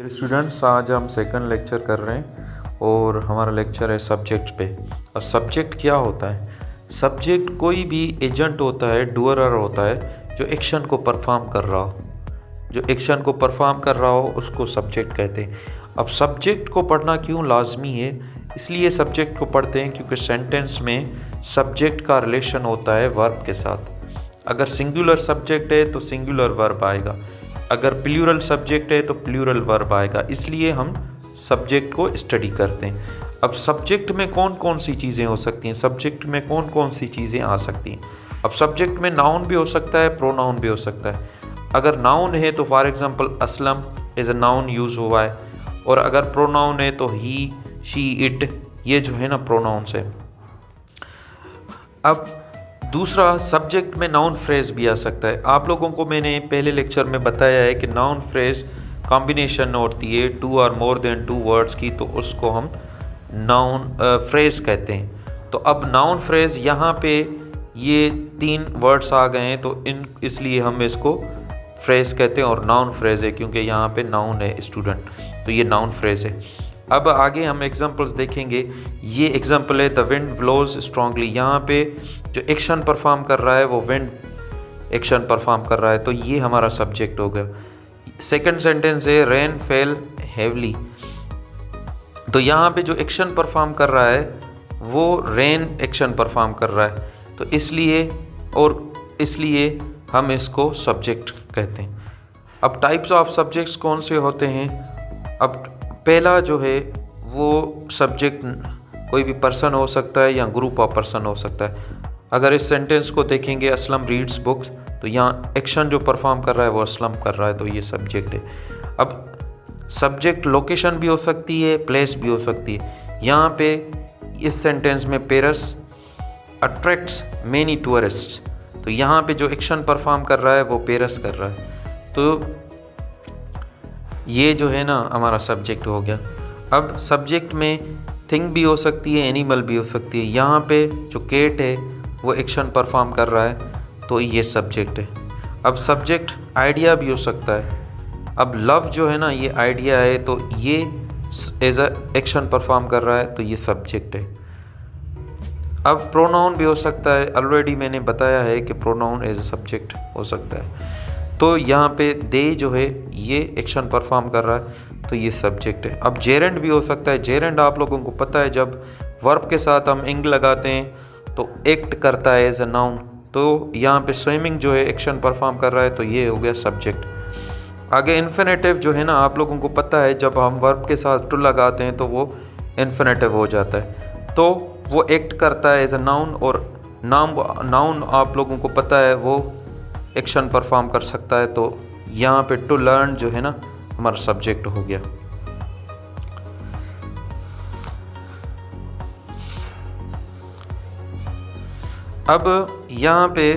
Students, आज हम second lecture कर रहे हैं और हमारा लेक्चर है सब्जेक्ट पे। और सब्जेक्ट क्या होता है? सब्जेक्ट कोई भी एजेंट होता है, डूअरर होता है, जो एक्शन को परफॉर्म कर रहा हो। जो एक्शन को परफॉर्म कर रहा हो उसको सब्जेक्ट कहते हैं। अब सब्जेक्ट को पढ़ना क्यों लाजमी है? इसलिए सब्जेक्ट को पढ़ते हैं क्योंकि सेंटेंस में सब्जेक्ट का रिलेशन होता है वर्ब के साथ। अगर सिंगुलर सब्जेक्ट है तो सिंगुलर वर्ब आएगा, अगर प्लूरल सब्जेक्ट है तो प्लूरल वर्ब आएगा। इसलिए हम सब्जेक्ट को स्टडी करते हैं। अब सब्जेक्ट में कौन कौन सी चीज़ें हो सकती हैं, सब्जेक्ट में कौन कौन सी चीज़ें आ सकती हैं? अब सब्जेक्ट में नाउन भी हो सकता है, प्रोनाउन भी हो सकता है। अगर नाउन है तो for example Aslam as a noun use हुआ है, और अगर प्रोनाउन है तो ही, शी, इट, ये जो है ना प्रोनाउंस है। अब दूसरा, सब्जेक्ट में नाउन फ्रेज भी आ सकता है। आप लोगों को मैंने पहले लेक्चर में बताया है कि नाउन फ्रेज कॉम्बिनेशन होती है टू और मोर देन टू वर्ड्स की, तो उसको हम नाउन फ्रेज कहते हैं। तो अब नाउन फ्रेज यहाँ पे ये 3 वर्ड्स आ गए हैं, तो इसलिए हम इसको फ्रेज कहते हैं, और नाउन फ्रेज है क्योंकि यहाँ पे नाउन है स्टूडेंट, तो ये नाउन फ्रेज है। अब आगे हम एग्जांपल्स देखेंगे। ये एग्जांपल है द विंड ब्लोज स्ट्रांगली। यहाँ पे जो एक्शन परफॉर्म कर रहा है वो विंड एक्शन परफॉर्म कर रहा है, तो ये हमारा सब्जेक्ट हो गया। सेकंड सेंटेंस है रेन फेल हेवली। तो यहाँ पे जो एक्शन परफॉर्म कर रहा है वो रेन एक्शन परफॉर्म कर रहा है, तो इसलिए हम इसको सब्जेक्ट कहते हैं। अब टाइप्स ऑफ सब्जेक्ट्स कौन से होते हैं? अब पहला जो है वो सब्जेक्ट कोई भी पर्सन हो सकता है या ग्रुप ऑफ पर्सन हो सकता है। अगर इस सेंटेंस को देखेंगे असलम रीड्स बुक्स, तो यहाँ एक्शन जो परफॉर्म कर रहा है वो असलम कर रहा है, तो ये सब्जेक्ट है। अब सब्जेक्ट लोकेशन भी हो सकती है, प्लेस भी हो सकती है। यहाँ पे इस सेंटेंस में पेरिस अट्रैक्ट्स मेनी टूरिस्ट्स, तो यहाँ पे जो एक्शन परफॉर्म कर रहा है वो पेरिस कर रहा है, तो ये जो है ना हमारा सब्जेक्ट हो गया। अब सब्जेक्ट में थिंग भी हो सकती है, एनिमल भी हो सकती है। यहाँ पे जो केट है वो एक्शन परफॉर्म कर रहा है, तो ये सब्जेक्ट है। अब सब्जेक्ट आइडिया भी हो सकता है। अब लव जो है ना ये आइडिया है, तो ये एज अ एक्शन परफॉर्म कर रहा है, तो ये सब्जेक्ट है। अब प्रोनाउन भी हो सकता है, ऑलरेडी मैंने बताया है कि प्रोनाउन एज अ सब्जेक्ट हो सकता है। तो यहाँ पे दे जो है ये एक्शन परफॉर्म कर रहा है, तो ये सब्जेक्ट है। अब जेरेंड भी हो सकता है। जेरेंड आप लोगों को पता है, जब वर्ब के साथ हम इंग लगाते हैं तो एक्ट करता है एज अ नाउन, तो यहाँ पे स्विमिंग जो है एक्शन परफॉर्म कर रहा है, तो ये हो गया सब्जेक्ट। आगे इन्फिनेटिव जो है ना आप लोगों को पता है, जब हम वर्ब के साथ टू लगाते हैं तो वो इन्फिनेटिव हो जाता है, तो वो एक्ट करता है एज अ नाउन, और नाउन आप लोगों को पता है वो एक्शन परफॉर्म कर सकता है, तो यहाँ पे टू लर्न जो है ना हमारा सब्जेक्ट हो गया। अब यहाँ पे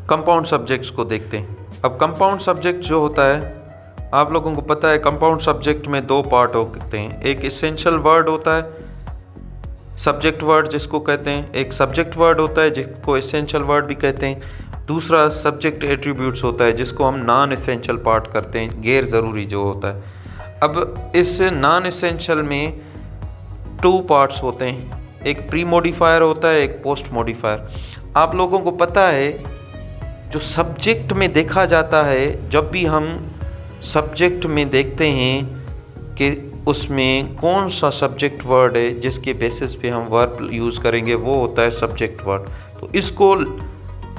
कंपाउंड सब्जेक्ट्स को देखते हैं। अब कंपाउंड सब्जेक्ट जो होता है आप लोगों को पता है, कंपाउंड सब्जेक्ट में 2 पार्ट होते हैं। एक एसेंशियल वर्ड होता है, सब्जेक्ट वर्ड जिसको कहते हैं, एक सब्जेक्ट वर्ड होता है जिसको एसेंशियल वर्ड भी कहते हैं। दूसरा सब्जेक्ट एट्रीब्यूट्स होता है जिसको हम नॉन एसेंशियल पार्ट करते हैं, गैर ज़रूरी जो होता है। अब इस नॉन एसेंशियल में 2 पार्ट्स होते हैं, एक प्री मॉडिफायर होता है, एक पोस्ट मॉडिफायर। आप लोगों को पता है जो सब्जेक्ट में देखा जाता है, जब भी हम सब्जेक्ट में देखते हैं कि उसमें कौन सा सब्जेक्ट वर्ड है जिसके बेसिस पे हम वर्ब यूज़ करेंगे, वो होता है सब्जेक्ट वर्ड। तो इसको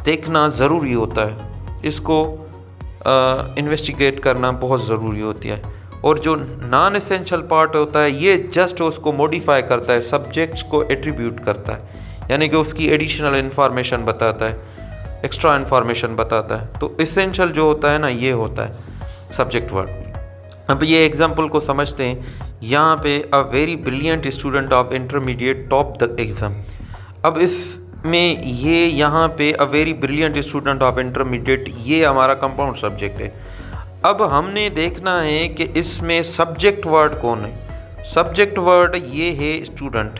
देखना ज़रूरी होता है, इसको इन्वेस्टिगेट करना बहुत ज़रूरी होती है। और जो नॉन एसेंशियल पार्ट होता है ये जस्ट उसको मॉडिफाई करता है, सब्जेक्ट्स को एट्रीब्यूट करता है, यानी कि उसकी एडिशनल इन्फॉर्मेशन बताता है, एक्स्ट्रा इन्फॉर्मेशन बताता है। तो एसेंशियल जो होता है ना ये होता है सब्जेक्ट वर्ड। अब ये एग्जाम्पल को समझते हैं। यहाँ पे a very brilliant student of intermediate top the exam. अब इसमें ये यहाँ पे a very brilliant student of intermediate, ये हमारा कंपाउंड सब्जेक्ट है। अब हमने देखना है कि इसमें सब्जेक्ट वर्ड कौन है। सब्जेक्ट वर्ड ये है स्टूडेंट।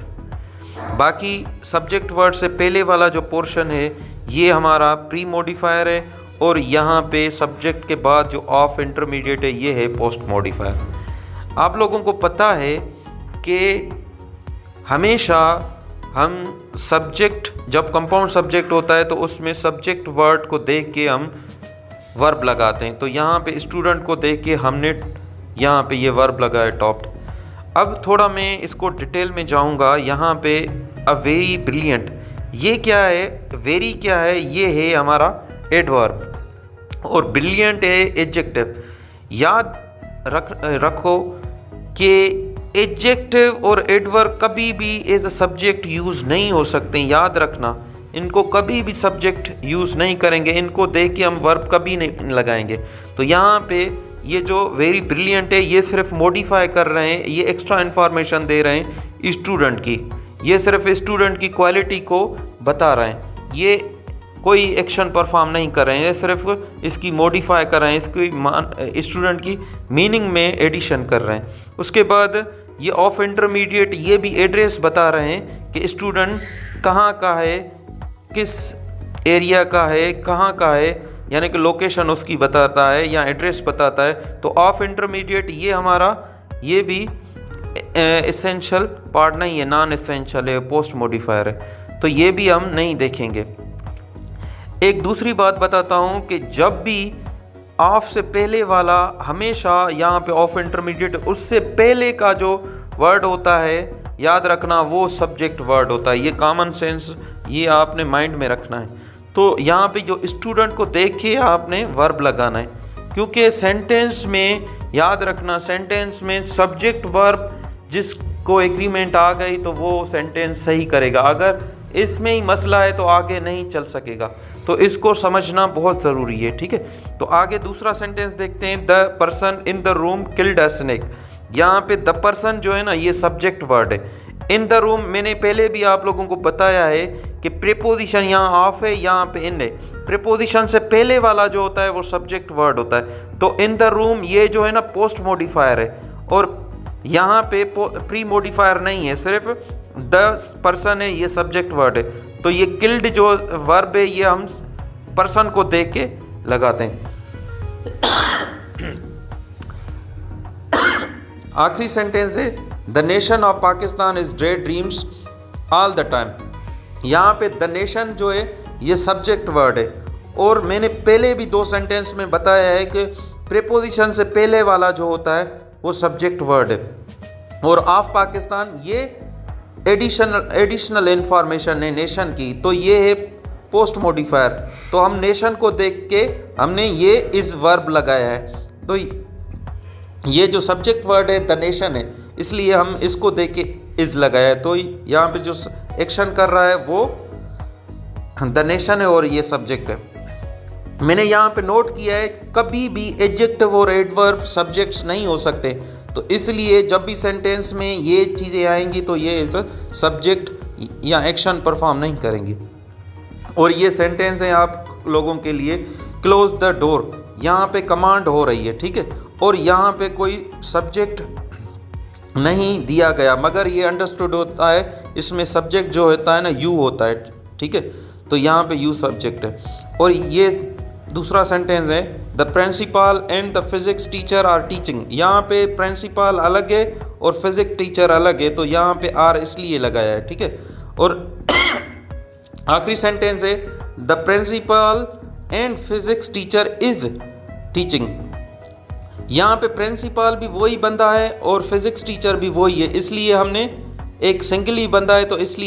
बाकी सब्जेक्ट वर्ड से पहले वाला जो पोर्शन है ये हमारा प्री मॉडिफायर है, और यहाँ पे सब्जेक्ट के बाद जो ऑफ इंटरमीडिएट है ये है पोस्ट मॉडिफायर। आप लोगों को पता है कि हमेशा हम सब्जेक्ट, जब कंपाउंड सब्जेक्ट होता है तो उसमें सब्जेक्ट वर्ड को देख के हम वर्ब लगाते हैं। तो यहाँ पे स्टूडेंट को देख के हमने यहाँ पे ये वर्ब लगाया टॉप्ड। अब थोड़ा मैं इसको डिटेल में जाऊँगा। यहाँ पे अ वेरी ब्रिलियंट, ये क्या है, वेरी क्या है, ये है हमारा एडवर्ब और ब्रिलियंट है एडजेक्टिव। याद रखो कि एडजेक्टिव और एडवर्ब कभी भी एज अ सब्जेक्ट यूज़ नहीं हो सकते। याद रखना, इनको कभी भी सब्जेक्ट यूज़ नहीं करेंगे, इनको देख के हम वर्ब कभी नहीं लगाएंगे। तो यहाँ पे ये जो वेरी ब्रिलियंट है ये सिर्फ मॉडिफाई कर रहे हैं, ये एक्स्ट्रा इन्फॉर्मेशन दे रहे हैं स्टूडेंट की, ये सिर्फ स्टूडेंट की क्वालिटी को बता रहे हैं, ये कोई एक्शन परफॉर्म नहीं कर रहे हैं, सिर्फ इसकी मॉडिफाई कर रहे हैं, इसकी स्टूडेंट की मीनिंग में एडिशन कर रहे हैं। उसके बाद ये ऑफ इंटरमीडिएट, ये भी एड्रेस बता रहे हैं कि स्टूडेंट कहाँ का है, किस एरिया का है, कहाँ का है, यानी कि लोकेशन उसकी बताता है या एड्रेस बताता है। तो ऑफ इंटरमीडिएट ये हमारा, ये भी एसेंशियल पार्ट नहीं है, नॉन एसेंशियल है, पोस्ट मॉडिफायर है, तो ये भी हम नहीं देखेंगे। एक दूसरी बात बताता हूँ कि जब भी ऑफ से पहले वाला, हमेशा यहाँ पे ऑफ इंटरमीडिएट उससे पहले का जो वर्ड होता है, याद रखना वो सब्जेक्ट वर्ड होता है। ये कॉमन सेंस, ये आपने माइंड में रखना है। तो यहाँ पे जो स्टूडेंट को देख के आपने वर्ब लगाना है, क्योंकि सेंटेंस में याद रखना, सेंटेंस में सब्जेक्ट वर्ब जिसको एग्रीमेंट आ गई तो वो सेंटेंस सही करेगा, अगर इसमें ही मसला है तो आगे नहीं चल सकेगा। तो इसको समझना बहुत ज़रूरी है, ठीक है। तो आगे दूसरा सेंटेंस देखते हैं, the person in the room killed a snake. यहाँ पे द पर्सन जो है ना ये सब्जेक्ट वर्ड है। इन द रूम मैंने पहले भी आप लोगों को बताया है कि प्रीपोजिशन यहाँ ऑफ है, यहाँ पे इन है। प्रीपोजिशन से पहले वाला जो होता है वो सब्जेक्ट वर्ड होता है। तो इन द रूम ये जो है ना पोस्ट मॉडिफायर है, और यहाँ पे प्री मॉडिफायर नहीं है, सिर्फ द पर्सन है, ये सब्जेक्ट वर्ड है। तो ये किल्ड जो वर्ब है ये हम पर्सन को देख के लगाते हैं। आखिरी सेंटेंस है, the nation of Pakistan is dread dreams all the time. यहाँ पे द नेशन जो है ये सब्जेक्ट वर्ड है, और मैंने पहले भी दो सेंटेंस में बताया है कि प्रीपोजिशन से पहले वाला जो होता है वो सब्जेक्ट वर्ड है, और ऑफ पाकिस्तान ये एडिशनल इंफॉर्मेशन है नेशन की, तो ये है पोस्ट मॉडिफायर। तो हम नेशन को देख के हमने ये इस वर्ब लगाया है। तो ये जो सब्जेक्ट वर्ड है द नेशन है, इसलिए हम इसको देख के इज लगाया है। तो यहाँ पे जो एक्शन कर रहा है वो द नेशन है और ये सब्जेक्ट है। मैंने यहाँ पे नोट किया है कभी भी एडजेक्टिव और एडवर्ब सब्जेक्ट्स नहीं हो सकते, तो इसलिए जब भी सेंटेंस में ये चीज़ें आएंगी तो ये सब्जेक्ट या एक्शन परफॉर्म नहीं करेंगी। और ये सेंटेंस है आप लोगों के लिए, क्लोज द डोर, यहाँ पे कमांड हो रही है, ठीक है, और यहाँ पे कोई सब्जेक्ट नहीं दिया गया, मगर ये अंडरस्टूड होता है इसमें सब्जेक्ट जो होता है ना यू होता है, ठीक है। तो यहाँ पे यू सब्जेक्ट है। और ये दूसरा सेंटेंस है, the principal and the physics teacher are teaching. यहाँ पे प्रिंसिपल अलग है और फिजिक्स टीचर अलग है, तो यहाँ पे आर इसलिए लगाया है, ठीक है। और आखिरी सेंटेंस है, the principal and physics teacher is teaching. यहाँ पे प्रिंसिपल भी वही बंदा है और फिजिक्स टीचर भी वही है, इसलिए हमने एक सिंगल ही बंदा है तो इसलिए